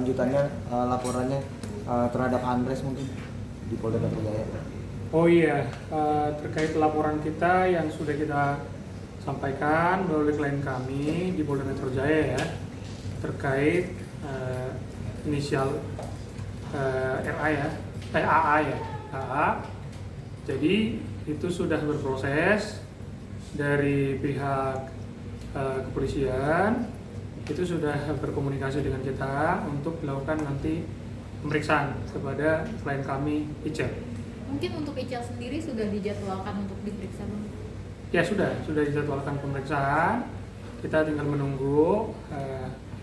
lanjutannya laporannya terhadap Andres mungkin di Polda Metro Jaya. Oh iya, terkait laporan kita yang sudah kita sampaikan melalui klien kami di Polda Metro Jaya ya, terkait inisial RA ya, AA ya, AA. Jadi itu sudah berproses dari pihak kepolisian, itu sudah berkomunikasi dengan kita untuk dilakukan nanti pemeriksaan kepada klien kami Ical. Mungkin untuk Ical sendiri sudah dijadwalkan untuk diperiksa Bang? Ya sudah dijadwalkan pemeriksaan. Kita tinggal menunggu,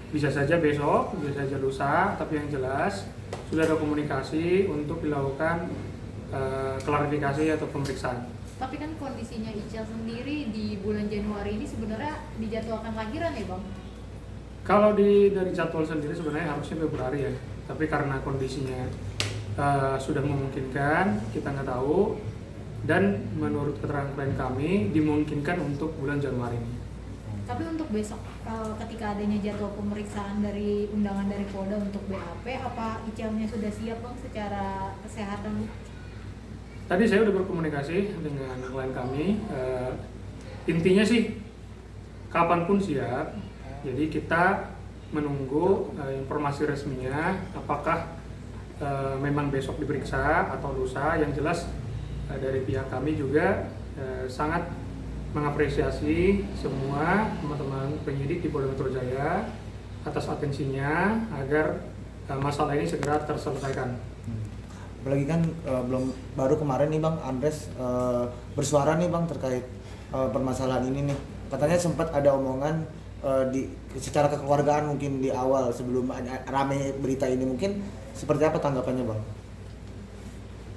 bisa saja besok, bisa saja lusa, tapi yang jelas sudah ada komunikasi untuk dilakukan klarifikasi atau pemeriksaan. Tapi kan kondisinya Ical sendiri di bulan Januari ini sebenarnya dijadwalkan lahiran ya Bang? Kalau dari jadwal sendiri sebenarnya harusnya Februari ya, tapi karena kondisinya sudah memungkinkan, kita nggak tahu, dan menurut keterangan klien kami dimungkinkan untuk bulan Januari ini. Tapi untuk besok ketika adanya jadwal pemeriksaan dari undangan dari Polda untuk BAP, apa Icalnya sudah siap Bang secara kesehatan? Tadi saya udah berkomunikasi dengan klien kami, intinya sih kapanpun siap. Jadi kita menunggu informasi resminya apakah memang besok diperiksa atau lusa. Yang jelas dari pihak kami juga sangat mengapresiasi semua teman-teman penyidik di Polda Metro Jaya atas atensinya agar masalah ini segera terselesaikan. Apalagi kan baru kemarin nih Bang Andres bersuara nih Bang terkait permasalahan ini nih. Katanya sempat ada omongan secara kekeluargaan mungkin di awal sebelum rame berita ini, mungkin seperti apa tanggapannya Bang?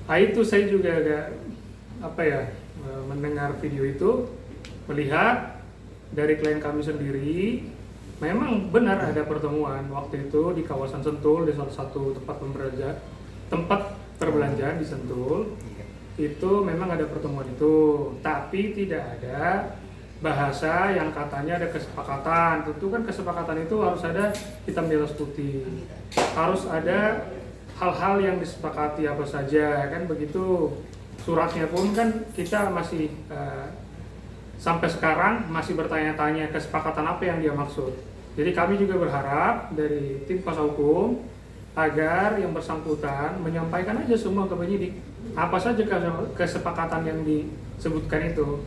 Nah itu saya juga agak mendengar video itu, melihat dari klien kami sendiri memang benar ada pertemuan waktu itu di kawasan Sentul, di salah satu tempat perbelanjaan di Sentul. Itu memang ada pertemuan itu, tapi tidak ada bahasa yang katanya ada kesepakatan. Tentu kan kesepakatan itu harus ada hitam di atas putih, harus ada hal-hal yang disepakati apa saja, kan begitu. Suratnya pun kan kita masih sampai sekarang masih bertanya-tanya kesepakatan apa yang dia maksud. Jadi kami juga berharap dari tim kuasa hukum agar yang bersangkutan menyampaikan aja semua ke penyidik apa saja kesepakatan yang disebutkan itu.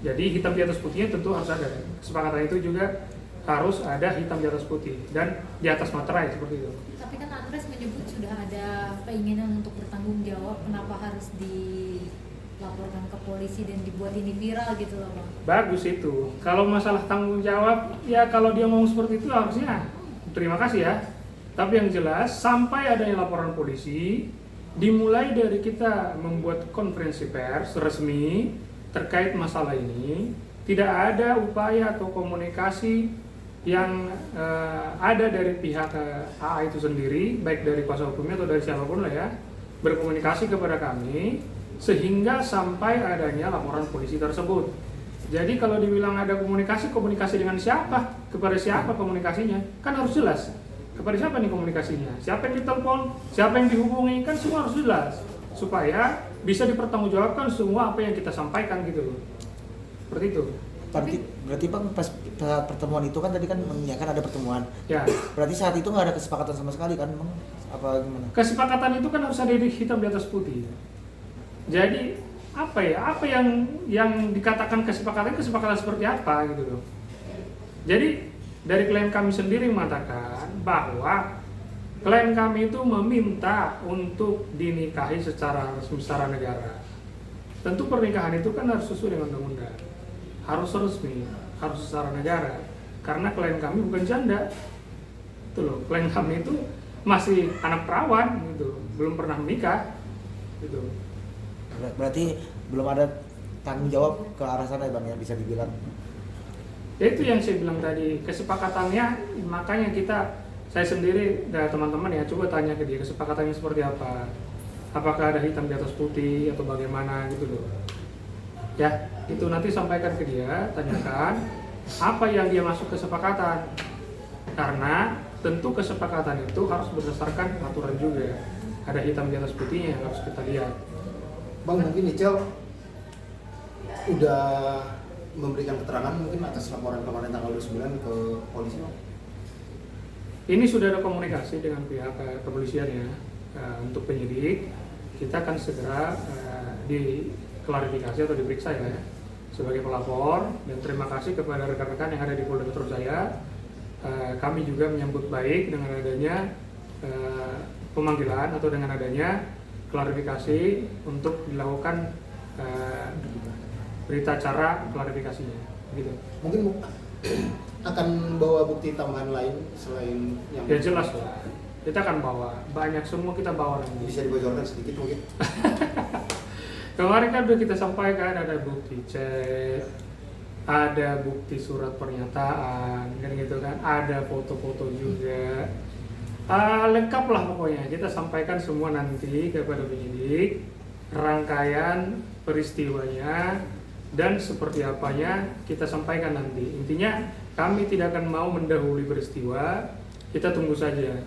Jadi hitam di atas putihnya tentu harus ada. Kesepakatan itu juga harus ada hitam di atas putih dan di atas materai seperti itu. Tapi kan Andres menyebut sudah ada keinginan untuk bertanggung jawab, kenapa harus dilaporkan ke polisi dan dibuat ini viral gitu loh Bang? Bagus itu. Kalau masalah tanggung jawab, ya kalau dia ngomong seperti itu harusnya terima kasih ya. Tapi yang jelas sampai adanya laporan polisi, dimulai dari kita membuat konferensi pers resmi terkait masalah ini, tidak ada upaya atau komunikasi yang ada dari pihak AA itu sendiri, baik dari kuasa hukumnya atau dari siapapun lah ya, berkomunikasi kepada kami sehingga sampai adanya laporan polisi tersebut. Jadi kalau dibilang ada komunikasi dengan siapa? Kepada siapa komunikasinya? Kan harus jelas. Kepada siapa nih komunikasinya? Siapa yang ditelepon? Siapa yang dihubungi? Kan semua harus jelas supaya bisa dipertanggungjawabkan semua apa yang kita sampaikan gitu loh. Seperti itu. Berarti Bang pas saat pertemuan itu kan tadi kan mengingatkan ada pertemuan. Ya. Berarti saat itu nggak ada kesepakatan sama sekali kan Bang? Apa gimana? Kesepakatan itu kan harus ada di hitam di atas putih. Jadi apa yang dikatakan kesepakatan seperti apa gitu loh. Jadi dari klien kami sendiri mengatakan bahwa klien kami itu meminta untuk dinikahi secara resmi secara negara. Tentu pernikahan itu kan harus sesuai dengan undang-undang, harus resmi, harus secara negara. Karena klien kami bukan janda, itu loh. Klien kami itu masih anak perawan, gitu, belum pernah menikah, gitu. Berarti belum ada tanggung jawab ke arah sana ya Bang ya, bisa dibilang. Ya itu yang saya bilang tadi, kesepakatannya, makanya saya sendiri dan teman-teman ya coba tanya ke dia kesepakatannya seperti apa. Apakah ada hitam di atas putih atau bagaimana gitu loh. Ya, itu nanti sampaikan ke dia, tanyakan apa yang dia masuk kesepakatan. Karena tentu kesepakatan itu harus berdasarkan aturan juga. Ada hitam di atas putihnya yang harus kita lihat. Bang, mungkin Icel udah memberikan keterangan mungkin atas laporan kemarin tanggal 29 ke polisi, Bang? Ini sudah ada komunikasi dengan pihak kepolisian ya. Untuk penyidik, kita akan segera diklarifikasi atau diperiksa ya sebagai pelapor, dan terima kasih kepada rekan-rekan yang ada di Polda Metro Jaya. Kami juga menyambut baik dengan adanya pemanggilan atau dengan adanya klarifikasi untuk dilakukan berita acara klarifikasinya gitu. Mungkin akan bawa bukti tambahan lain selain yang Ya jelas lah, kita akan bawa banyak, semua kita bawa nanti. bisa dibocorkan sedikit mungkin. Kemarin kan udah kita sampaikan ada bukti chat, ada bukti surat pernyataan, kan gitu kan, ada foto-foto juga. Lengkap lah pokoknya, kita sampaikan semua nanti kepada penyidik, rangkaian peristiwanya dan seperti apanya kita sampaikan nanti. Intinya kami tidak akan mau mendahului peristiwa, kita tunggu saja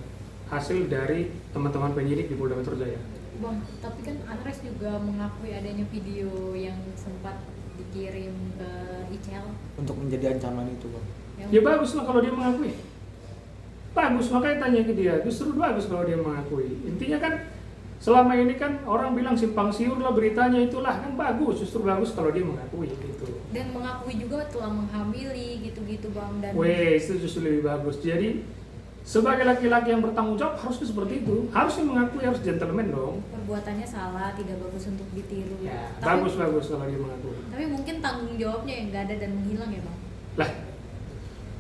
hasil dari teman-teman penyidik di Polda Metro Jaya. Bang, tapi kan Andres juga mengakui adanya video yang sempat dikirim ke Icel. Untuk menjadi ancaman itu, Bang. Ya bagus lah kalau dia mengakui. Bagus, makanya tanya ke dia. Justru bagus kalau dia mengakui. Intinya kan selama ini kan orang bilang simpang siur lah beritanya itulah, kan bagus. Justru bagus kalau dia mengakui gitu. Dan mengakui juga telah menghamili gitu-gitu Bang. Dan Itu justru lebih bagus. Jadi sebagai laki-laki yang bertanggung jawab harusnya seperti itu. Harusnya mengakui, harus gentleman dong. perbuatannya salah, tidak bagus untuk ditiru. Ya, Tapi bagus kalau dia mengakui. mungkin tanggung jawabnya yang nggak ada dan menghilang ya Bang. Lah,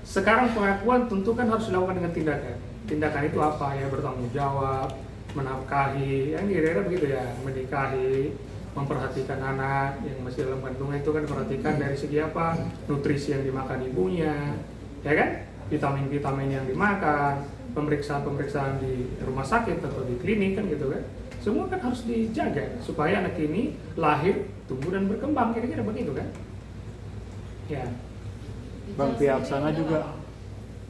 sekarang pengakuan tentu kan harus dilakukan dengan tindakan. Tindakan itu apa ya? Bertanggung jawab, menafkahi, yang kira-kira begitu ya, menikahi, memperhatikan anak yang masih dalam kandungan itu kan perhatikan dari segi apa, nutrisi yang dimakan ibunya, ya kan? Vitamin-vitamin yang dimakan, pemeriksaan-pemeriksaan di rumah sakit atau di klinik kan gitu kan. Semua kan harus dijaga supaya anak ini lahir, tumbuh dan berkembang, kira-kira begitu kan? Ya. Bang, pihak sana juga.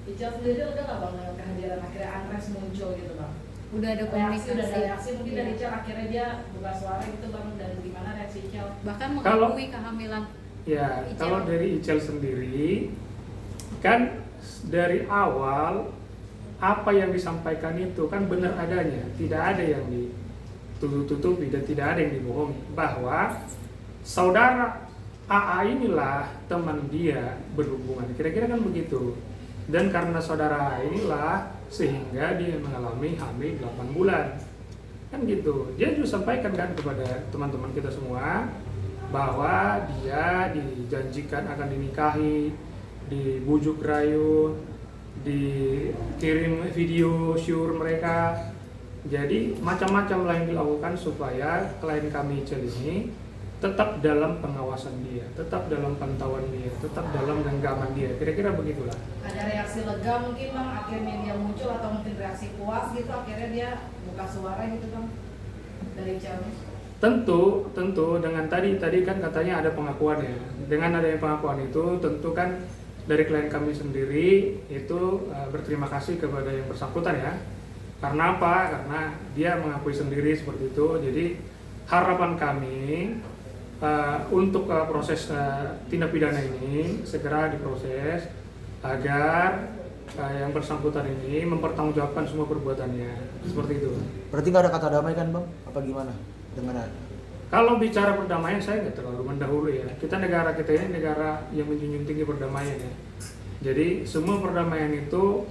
Icel sendiri udah nggak Bang dengan kehadiran akhirnya Andres muncul gitu Bang? Udah ada Reaksi, udah ada komunikasi. reaksi mungkin dari Icel akhirnya dia buka suara gitu Bang, dan gimana reaksi Icel? Bahkan Kalau- mengakui kehamilan. Ya, Icel. kalau dari Icel sendiri kan dari awal apa yang disampaikan itu kan benar adanya, tidak ada yang ditutup-tutupi dan tidak ada yang dibohongi, bahwa saudara AA inilah teman dia berhubungan, kira-kira kan begitu. Dan karena saudara AA inilah sehingga dia mengalami hamil 8 bulan, kan gitu. Dia juga sampaikan kan kepada teman-teman kita semua bahwa dia dijanjikan akan dinikahi, dibujuk rayu, dikirim video syur mereka. Jadi macam-macam lah yang dilakukan supaya klien kami Icel ini tetap dalam pengawasan dia, tetap dalam pantauan dia, tetap dalam genggaman dia. Kira-kira begitulah. Ada reaksi lega mungkin Bang, akhirnya dia muncul atau mungkin reaksi puas gitu, akhirnya dia buka suara gitu Bang dari Icel. Tentu dengan tadi kan katanya ada pengakuan ya. Dengan adanya pengakuan itu tentu kan dari klien kami sendiri itu berterima kasih kepada yang bersangkutan ya. Karena apa? Karena dia mengakui sendiri seperti itu. Jadi harapan kami untuk proses tindak pidana ini segera diproses agar yang bersangkutan ini mempertanggungjawabkan semua perbuatannya. Seperti itu. Berarti nggak ada kata damai kan, Bang? Apa gimana? Dengan Kalau bicara perdamaian saya nggak terlalu mendahului ya. Kita ini negara yang menjunjung tinggi perdamaian ya. Jadi semua perdamaian itu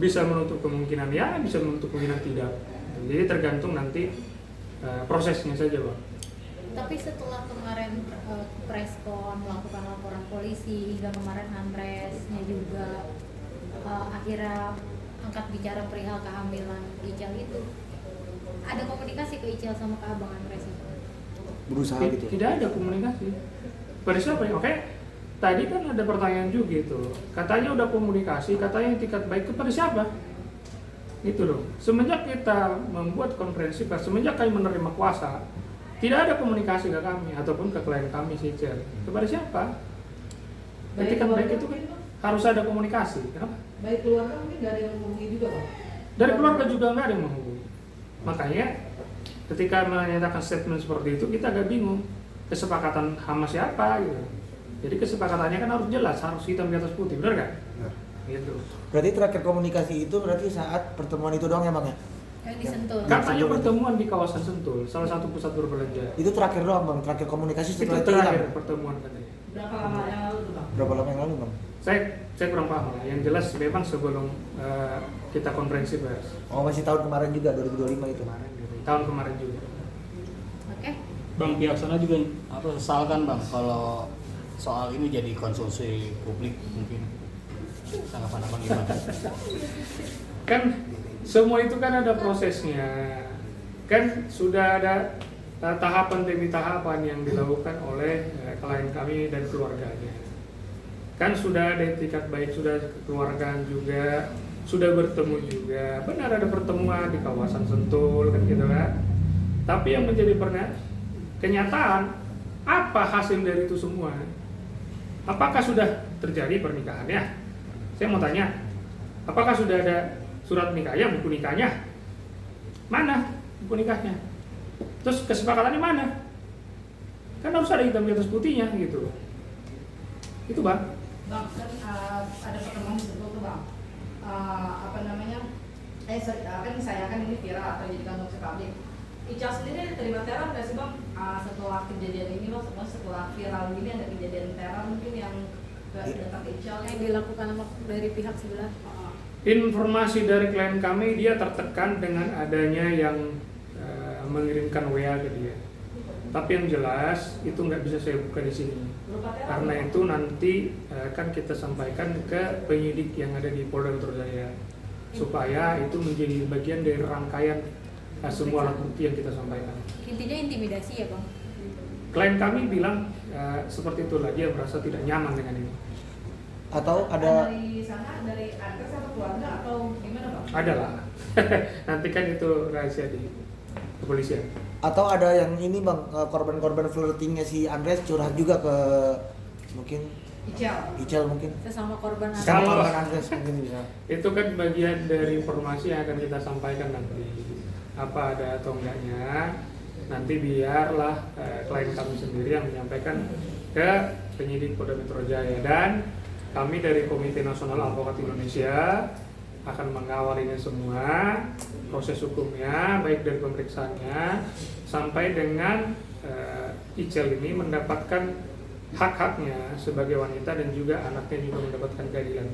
bisa menutup kemungkinan ya, bisa menutup kemungkinan tidak. Jadi tergantung nanti prosesnya saja, Bang. Tapi setelah kemarin preskon melakukan laporan polisi hingga kemarin Andresnya juga akhirnya angkat bicara perihal kehamilan Icel itu, ada komunikasi ke Icel sama ke Abang Andres itu? berusaha gitu. Tidak ada komunikasi. Pada siapa ya? Oke. Tadi kan ada pertanyaan juga gitu. Katanya udah komunikasi, katanya tingkat baik kepada siapa? Gitu loh. Semenjak kita membuat konferensi pers, semenjak kami menerima kuasa, tidak ada komunikasi ke kami ataupun ke klien kami si Icel. Kepada siapa? Etikat baik itu kan harus ada komunikasi. Kenapa? Baik keluarga mungkin nggak ada yang menghubungi juga Bang. Dari keluarga juga nggak ada yang menghubungi. Makanya ketika menyatakan statement seperti itu kita agak bingung kesepakatan sama siapa gitu. Jadi kesepakatannya kan harus jelas, harus hitam di atas putih, benar kan? Gitu. Berarti terakhir komunikasi itu berarti saat pertemuan itu doang ya bang ya? Yang disentuh. Katanya pertemuan di kawasan Sentul, salah satu pusat berbelanja. Itu terakhir doang bang, terakhir komunikasi Itu setelah itu terakhir hilang. pertemuan katanya. Berapa lama yang lalu tuh Bang? Berapa lama yang lalu bang? Saya kurang paham lah. Yang jelas memang sebelum kita konferensi pers Oh masih tahun kemarin juga 2025 itu. kemarin, tahun kemarin juga. Oke. Bang pihak sana juga sesalkan bang kalau soal ini jadi konsumsi publik mungkin. Tanggapan abang gimana? Kan semua itu kan ada prosesnya. Kan sudah ada tahapan demi tahapan yang dilakukan oleh klien kami dan keluarganya. Kan sudah ada etikat baik, sudah kekeluargaan juga, sudah bertemu juga. Benar ada pertemuan di kawasan Sentul kan gitu kan. Tapi yang menjadi kenyataan apa hasil dari itu semua? Apakah sudah terjadi pernikahannya? Saya mau tanya, apakah sudah ada surat nikahnya, buku nikahnya? Mana buku nikahnya? Terus kesepakatannya mana? Kan harus ada hitam di atas putihnya gitu. Itu bang. Bang, kan ada pertemuan di Sentul tuh Bang. Apa namanya? Kan saya kan ini viral atau jadi konsumsi publik. Ical sendiri terlibat teror nggak sih Bang? Setelah kejadian ini Bang, setelah viral ini ada kejadian teror mungkin yang datang ke Ical Yang dilakukan dari pihak sebelah. Informasi dari klien kami, dia tertekan dengan adanya yang mengirimkan WA ke dia. Tapi yang jelas itu nggak bisa saya buka di sini. Karena itu nanti akan kita sampaikan ke penyidik yang ada di Polda Metro Jaya supaya itu menjadi bagian dari rangkaian semua alat bukti yang kita sampaikan. Intinya intimidasi ya bang. Klien kami bilang seperti itulah, dia merasa tidak nyaman dengan ini. Atau ada dari sana, dari anak atau keluarga atau gimana Bang? Ada lah. Nanti kan itu rahasia di kepolisian. atau ada yang ini bang, korban-korban flirtingnya si Andres curhat juga ke mungkin Ical mungkin Sesama korban Kalau- sama korban Andres mungkin bisa. Itu kan bagian dari informasi yang akan kita sampaikan nanti. Apa ada atau enggaknya, nanti biarlah klien kami sendiri yang menyampaikan ke penyidik Polda Metro Jaya, dan kami dari Komite Nasional Advokat Indonesia akan mengawal ini semua proses hukumnya, baik dari pemeriksaannya sampai dengan Ical ini mendapatkan hak-haknya sebagai wanita dan juga anaknya juga mendapatkan keadilan.